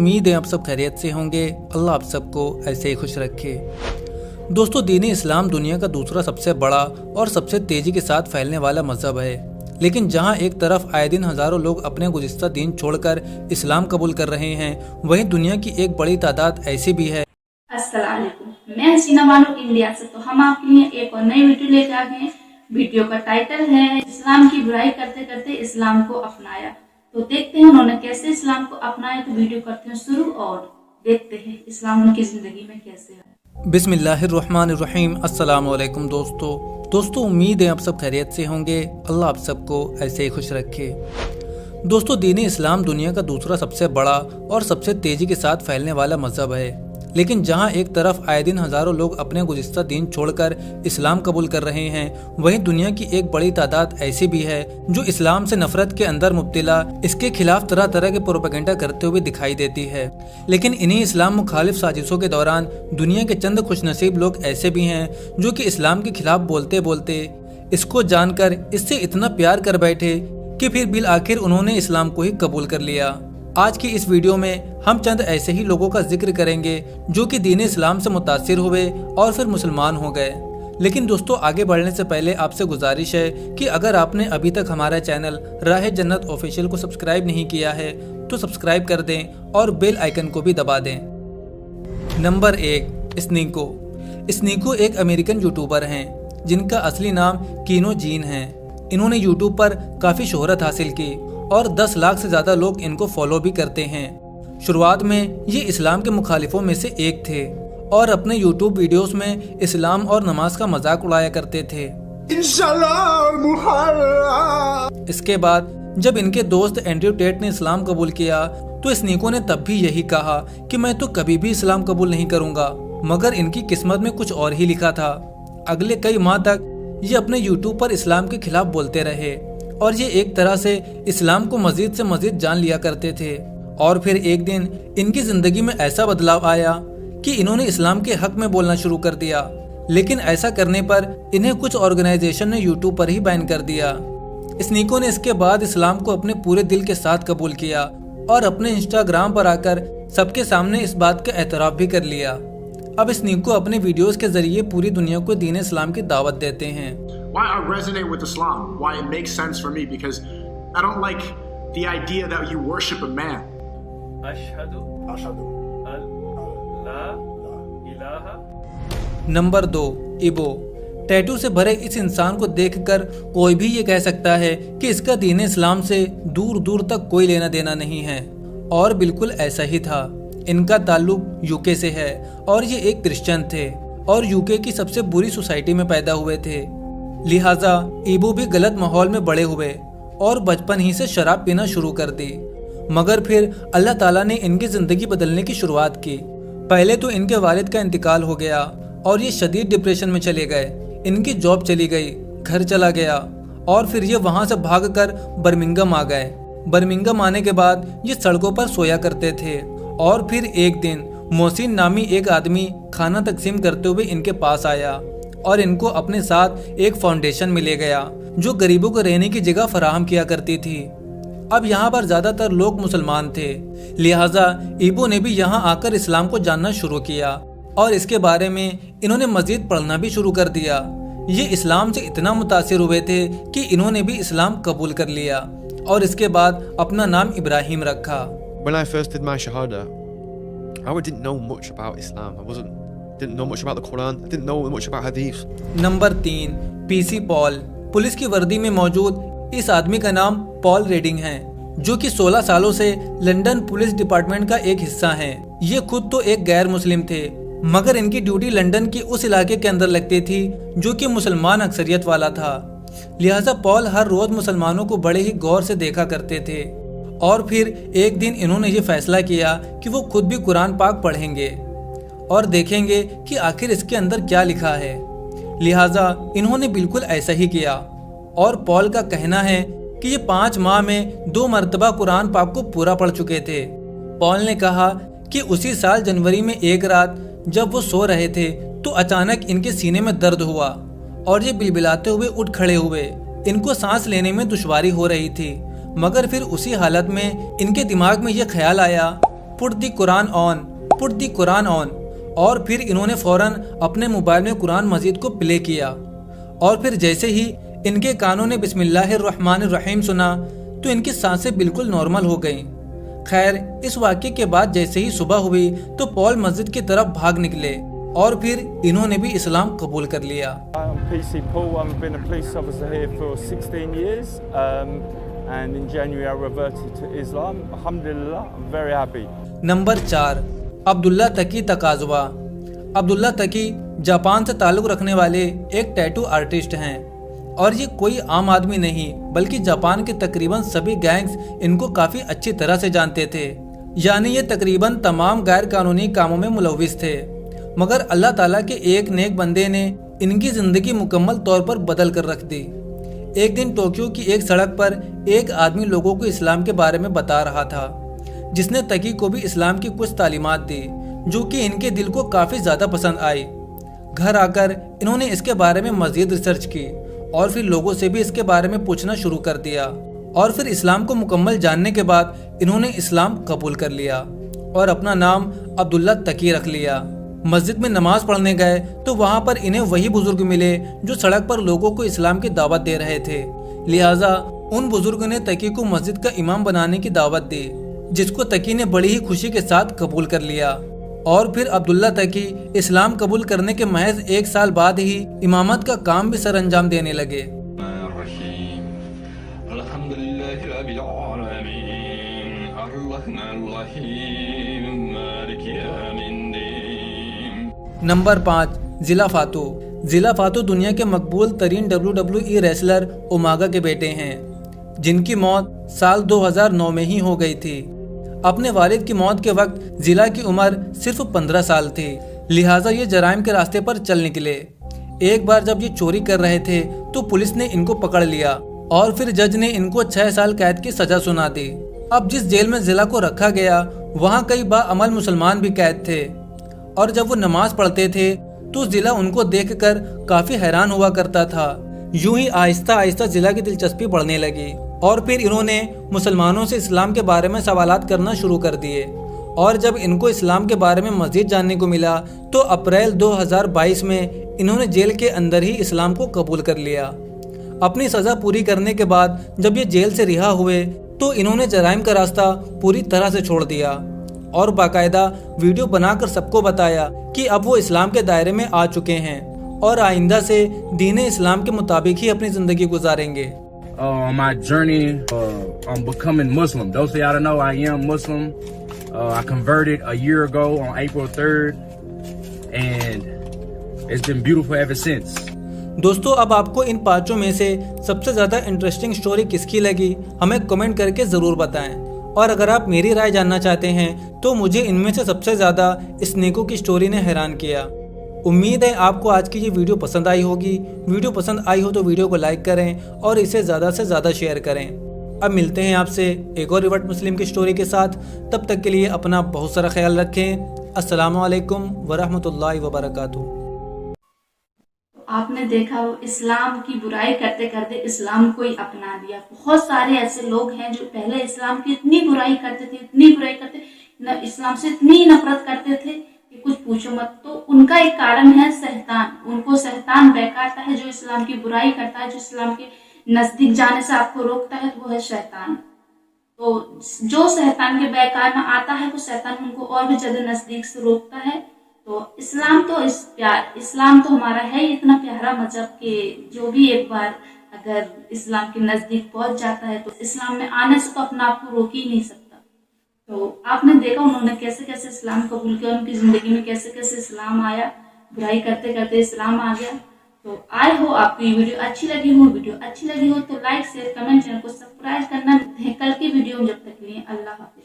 उम्मीद है आप सब खैरियत से होंगे। अल्लाह आप सबको ऐसे ही खुश रखे। दोस्तों, दीन इस्लाम दुनिया का दूसरा सबसे बड़ा और सबसे तेज़ी के साथ फैलने वाला मज़हब है। लेकिन जहां एक तरफ आए दिन हज़ारों लोग अपने गुज़िश्ता दीन छोड़कर इस्लाम कबूल कर रहे हैं, वहीं दुनिया की एक बड़ी तादाद ऐसी भी है। अस्सलाम वालेकुम, मैं हसीना बानो इंडिया से। तो हम आपके लिए एक और नई वीडियो लेकर आ गए हैं। वीडियो का टाइटल है इस्लाम की बुराई करते करते इस्लाम को अपनाया। तो देखते हैं उन्होंने कैसे इस्लाम को अपनाया। तो वीडियो करते हैं शुरू और देखते हैं इस्लाम उनकी जिंदगी में कैसे है। बिस्मिल्लाहिर्रहमानिर्रहीम। अस्सलाम वालेकुम दोस्तों, उम्मीद है आप सब खैरियत से होंगे। अल्लाह आप सबको ऐसे ही खुश रखे। दोस्तों, दीन इस्लाम दुनिया का दूसरा सबसे बड़ा और सबसे तेज़ी के साथ फैलने वाला मज़हब है। लेकिन जहां एक तरफ आए दिन हज़ारों लोग अपने गुज़िश्ता दीन छोड़कर इस्लाम कबूल कर रहे हैं, वहीं दुनिया की एक बड़ी तादाद ऐसी भी है जो इस्लाम से नफरत के अंदर मुब्तिला, इसके खिलाफ तरह तरह के प्रोपेगेंडा करते हुए दिखाई देती है। लेकिन इन्हीं इस्लाम मुखालिफ साजिशों के दौरान दुनिया के चंद खुशनसीब लोग ऐसे भी हैं जो कि इस्लाम के खिलाफ बोलते बोलते इसको जानकर इससे इतना प्यार कर बैठे कि फिर बिल आखिर उन्होंने इस्लाम को ही कबूल कर लिया। आज की इस वीडियो में हम चंद ऐसे ही लोगों का जिक्र करेंगे जो कि दीन इस्लाम से मुतासिर हुए और फिर मुसलमान हो गए। लेकिन दोस्तों, आगे बढ़ने से पहले आपसे गुजारिश है कि अगर आपने अभी तक हमारा चैनल राह जन्नत ऑफिशियल को सब्सक्राइब नहीं किया है तो सब्सक्राइब कर दें और बेल आइकन को भी दबा दें। नंबर 1, स्नीको एक अमेरिकन यूट्यूबर हैं जिनका असली नाम कीनो जीन है। इन्होंने यूट्यूब पर काफ़ी शोहरत हासिल की और 10 लाख से ज़्यादा लोग इनको फॉलो भी करते हैं। शुरुआत में ये इस्लाम के मुखालिफों में से एक थे और अपने यूट्यूब वीडियोस में इस्लाम और नमाज का मजाक उड़ाया करते थे। इसके बाद जब इनके दोस्त एंड्रयू टेट ने इस्लाम कबूल किया तो स्नीको ने तब भी यही कहा कि मैं तो कभी भी इस्लाम कबूल नहीं करूँगा, मगर इनकी किस्मत में कुछ और ही लिखा था। अगले कई माह तक ये अपने यूट्यूब पर इस्लाम के खिलाफ बोलते रहे और ये एक तरह से इस्लाम को मजीद से मजीद जान लिया करते थे। और फिर एक दिन इनकी जिंदगी में ऐसा बदलाव आया कि इन्होंने इस्लाम के हक में बोलना शुरू कर दिया। लेकिन ऐसा करने पर इन्हें कुछ ऑर्गेनाइजेशन ने यूट्यूब पर ही बैन कर दिया। स्नीको ने इसके बाद इस्लाम को अपने पूरे दिल के साथ कबूल किया और अपने इंस्टाग्राम पर आकर सबके सामने इस बात का एतराफ़ भी कर लिया। अब स्नीको अपने वीडियोस के जरिए पूरी दुनिया को दीन इस्लाम की दावत देते हैं। Why I resonate with Islam, why it makes sense for me, because I don't like the idea that you worship a man. Ashhadu an la ilaha। Number 2, इबो। टैटू से भरे इस इंसान को देखकर कोई भी ये कह सकता है कि इसका दीन इस्लाम से दूर दूर तक कोई लेना देना नहीं है, और बिल्कुल ऐसा ही था। इनका ताल्लुक यूके से है और ये एक क्रिश्चियन थे और यूके की सबसे बुरी सोसाइटी में पैदा हुए थे। लिहाजा इबो भी गलत माहौल में बड़े हुए और बचपन ही से शराब पीना शुरू कर दी। मगर फिर अल्लाह ताला ने इनकी ज़िंदगी बदलने की शुरुआत की। पहले तो इनके वालिद का इंतकाल हो गया और ये शदीद डिप्रेशन में चले गए। इनकी जॉब चली गई, घर चला गया और फिर ये वहाँ से भागकर बर्मिंघम आ गए। बर्मिंघम आने के बाद ये सड़कों पर सोया करते थे और फिर एक दिन मोहसिन नामी एक आदमी खाना तकसीम करते हुए इनके पास आया और इनको अपने साथ एक फाउंडेशन में ले गया जो गरीबों को रहने की जगह फराहम किया करती थी। अब यहाँ पर ज़्यादातर लोग मुसलमान थे, लिहाजा इबो ने भी यहाँ आकर इस्लाम को जानना शुरू किया और इसके बारे में इन्होंने मज़ीद पढ़ना भी शुरू कर दिया। ये इस्लाम से इतना मुतासिर हुए थे कि इन्होंने भी इस्लाम कबूल कर लिया और इसके बाद अपना नाम इब्राहिम रखा। When I first did my shahada, I didn't know much about Islam. Didn't know much about the Quran. I didn't know much about Hadith. Number 3, PC Paul. Police की वर्दी में मौजूद इस आदमी का नाम पॉल रेडिंग है, जो कि 16 सालों से लंदन पुलिस डिपार्टमेंट का एक हिस्सा हैं। ये खुद तो एक गैर मुस्लिम थे, मगर इनकी ड्यूटी लंदन की उस इलाके के अंदर लगती थी जो कि मुसलमान अक्सरियत वाला था। लिहाजा पॉल हर रोज मुसलमानों को बड़े ही गौर से देखा करते थे और फिर एक दिन इन्होंने ये फैसला किया कि वो खुद भी कुरान पाक पढ़ेंगे और देखेंगे कि आखिर इसके अंदर क्या लिखा है। लिहाजा इन्होंने बिल्कुल ऐसा ही किया और पॉल का कहना है कि ये 5 माह में 2 मरतबा कुरान पाक को पूरा पढ़ चुके थे। पॉल ने कहा कि उसी साल जनवरी में एक रात जब वो सो रहे थे तो अचानक इनके सीने में दर्द हुआ और ये बिलबिलाते हुए उठ खड़े हुए। इनको सांस लेने में दुश्वारी हो रही थी, मगर फिर उसी हालत में इनके दिमाग में ये ख्याल आया पुट दी कुरान ऑन और फिर इन्होंने फौरन अपने मोबाइल में कुरान मजीद को प्ले किया और फिर जैसे ही इनके कानों ने बिस्मिल्लाहिर्रहमानिर्रहीम सुना तो इनकी सांसें बिल्कुल नॉर्मल हो गईं। खैर, इस वाक़े के बाद जैसे ही सुबह हुई तो पॉल मस्जिद की तरफ भाग निकले और फिर इन्होंने भी इस्लाम कबूल कर लिया। I'm PC Paul. I've been a police officer here for 16 years, and in January I reverted to Islam. Alhamdulillah, I'm very happy. Number 4, Abdullah Taki Takazawa. Abdullah Taki Japan से ताल्लुक़ रखने वाले एक टैटू आर्टिस्ट हैं और ये कोई आम आदमी नहीं बल्कि जापान के तकरीबन सभी गैंग्स इनको काफ़ी अच्छी तरह से जानते थे। यानी ये तकरीबन तमाम गैर कानूनी कामों में मुलव्विस थे, मगर अल्लाह ताला के एक नेक बंदे ने इनकी ज़िंदगी मुकम्मल तौर पर बदल कर रख दी। एक दिन टोक्यो की एक सड़क पर एक आदमी लोगों को इस्लाम के बारे में बता रहा था, जिसने तकी को भी इस्लाम की कुछ तालीमात दी जो कि इनके दिल को काफ़ी ज़्यादा पसंद आई। घर आकर इन्होंने इसके बारे में मज़ीद रिसर्च की और फिर लोगों से भी इसके बारे में पूछना शुरू कर दिया और फिर इस्लाम को मुकम्मल जानने के बाद इन्होंने इस्लाम कबूल कर लिया और अपना नाम अब्दुल्ला तकी रख लिया। मस्जिद में नमाज पढ़ने गए तो वहाँ पर इन्हें वही बुजुर्ग मिले जो सड़क पर लोगों को इस्लाम की दावत दे रहे थे। लिहाजा उन बुजुर्गों ने तकी को मस्जिद का इमाम बनाने की दावत दी, जिसको तकी ने बड़ी ही खुशी के साथ कबूल कर लिया और फिर अब्दुल्ला तकी इस्लाम कबूल करने के महज 1 साल बाद ही इमामत का काम भी सर अंजाम देने लगे। नंबर 5, जिला फातू। जिला फातू दुनिया के मकबूल तरीन WWE रेसलर ओमागा के बेटे हैं, जिनकी मौत साल 2009 में ही हो गई थी। अपने वालिद की मौत के वक्त जिला की उम्र सिर्फ 15 साल थी, लिहाजा ये जराइम के रास्ते पर चल निकले। एक बार जब ये चोरी कर रहे थे तो पुलिस ने इनको पकड़ लिया और फिर जज ने इनको 6 साल कैद की सजा सुना दी। अब जिस जेल में जिला को रखा गया वहाँ कई बाअमल मुसलमान भी कैद थे और जब वो नमाज पढ़ते थे तो जिला उनको देखकर काफी हैरान हुआ करता था। यूं ही आहिस्ता आहिस्ता जिला की दिलचस्पी बढ़ने लगी और फिर इन्होंने मुसलमानों से इस्लाम के बारे में सवालात करना शुरू कर दिए और जब इनको इस्लाम के बारे में मज़ीद जानने को मिला तो अप्रैल 2022 में इन्होंने जेल के अंदर ही इस्लाम को कबूल कर लिया। अपनी सज़ा पूरी करने के बाद जब ये जेल से रिहा हुए तो इन्होंने जराइम का रास्ता पूरी तरह से छोड़ दिया और बाकायदा वीडियो बनाकर सबको बताया कि अब वो इस्लाम के दायरे में आ चुके हैं और आइंदा से दीन इस्लाम के मुताबिक ही अपनी ज़िंदगी गुजारेंगे। On my journey on becoming Muslim. Those of y'all that know I am Muslim. I converted a year ago on April 3rd and it's been beautiful ever since. दोस्तों, अब आपको इन 5 में से सबसे ज़्यादा इंटरेस्टिंग स्टोरी किसकी लगी हमें कमेंट करके ज़रूर बताएं और अगर आप मेरी राय जानना चाहते हैं तो मुझे इनमें से सबसे ज़्यादा स्नेको की स्टोरी ने हैरान किया। उम्मीद है आपको आज की ये वीडियो पसंद आई होगी। वीडियो पसंद आई हो तो वीडियो को लाइक करें और इसे ज़्यादा से ज़्यादा शेयर करें। अब मिलते हैं आपसे एक और रिवर्ट मुस्लिम की स्टोरी के साथ। तब तक के लिए अपना बहुत सारा ख्याल रखें। अस्सलामु अलैकुम वरहमतुल्लाहि वबरकातुहू। आपने देखा वो इस्लाम की बुराई करते करते इस्लाम को ही अपना लिया। बहुत सारे ऐसे लोग हैं जो पहले इस्लाम की इतनी बुराई करते थे, इस्लाम से इतनी नफरत करते थे कि कुछ पूछो मत। तो उनका एक कारण है शैतान। उनको शैतान बहकाता है, जो इस्लाम की बुराई करता है, जो इस्लाम के नजदीक जाने से आपको रोकता है, तो वो है शैतान। तो जो शैतान के बहकावे में आता है वो शैतान उनको और भी ज्यादा नजदीक से रोकता है। तो इस्लाम तो हमारा है इतना प्यारा मजहब कि जो भी एक बार अगर इस्लाम के नजदीक पहुंच जाता है तो इस्लाम में आने से तो अपने आप को रोक ही नहीं सकता। तो आपने देखा उन्होंने कैसे कैसे इस्लाम कबूल किया, उनकी जिंदगी में कैसे कैसे इस्लाम आया, बुराई करते करते इस्लाम आ गया। तो आई हो आपको ये वीडियो अच्छी लगी हो तो लाइक शेयर कमेंट चैनल को सब्सक्राइब करना। कल की वीडियो में जब तक के लिए अल्लाह हाफिज।